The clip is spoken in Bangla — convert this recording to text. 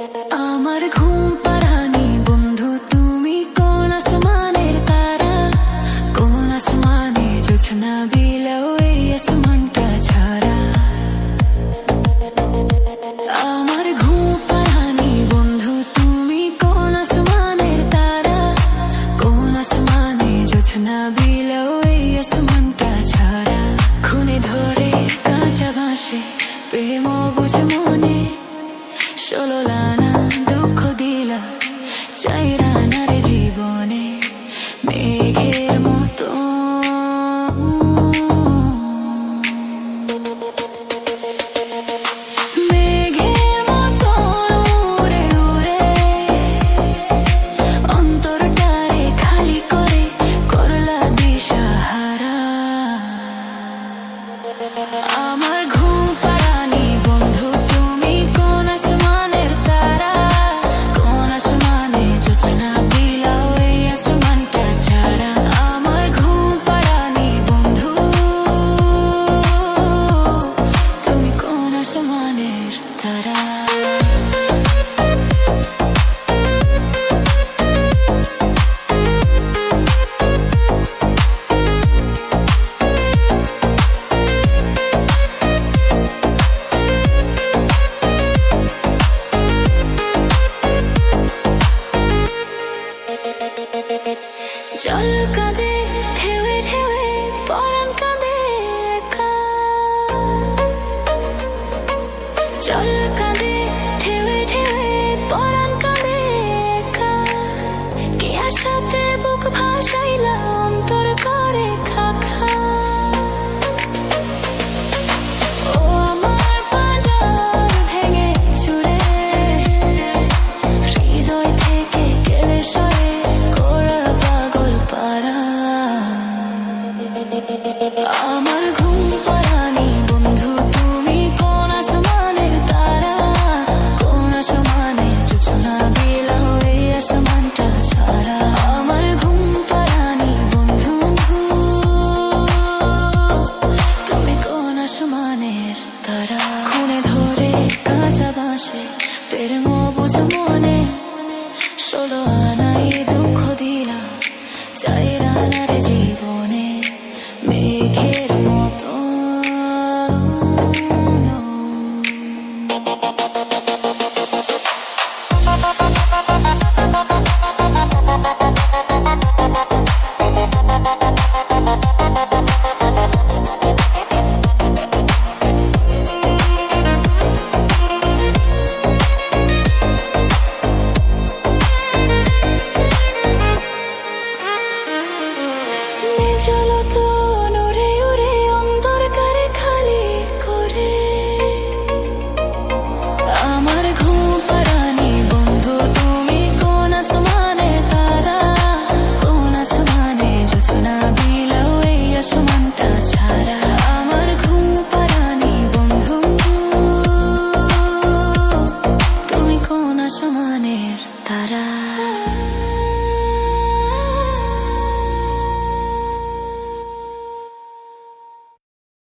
আমার ঘুম পাড়ানি বন্ধু তুমি কোন আসমানের তারা, কোন আসমানে জোছনা বিলাও এই আসমানটা ছাড়া। আমার ঘুম পাড়ানি বন্ধু তুমি কোন আসমানের তারা, কোন আসমানে জোছনা বিলাও এই আসমানটা ছাড়া। খুনে ধরে কাঁচা বাঁশে প্রেম বুঝ মনে, 16 লানা দুঃখ দিলা চাইরা নারে জীবনে মেঘের মতো। মেঘের মতো উড়ে উড়ে অন্তরটারে খালি করে করলা দিশাহারা। আমার ঘুম পাড়ানি বন্ধু তুমি কোন আসমানের তারা, কোন আসমানে জোছনা বিলাও এই আসমানটা ছাড়া। আমার ঘুম পাড়ানি বন্ধু তুমি কোন আসমানের তারা। জল কাঁদে ঢেউে ঢেউে পরাণ কাঁদে একা, জল কাঁদে ঢেউে ঢেউে পরাণ কাঁদে একা। কে আশাতে বুক ভাসাইলা অন্তর করে খাখা। ও আমার পাঁজর ভেঙে চুরে হৃদয় থেকে গেলে সরে কোরা পাগল পারা। আমার ঘুম পাড়ানি বন্ধু তুমি কোন আসমানের তারা, কোন আসমানে জোছনা বিলাও এই আসমানটা ছাড়া। আমার ঘুম পাড়ানি বন্ধু তুমি কোন আসমানের তারা। খুনে ধরে কাঁচা বাঁশে প্রেম বুঝ মনে, 16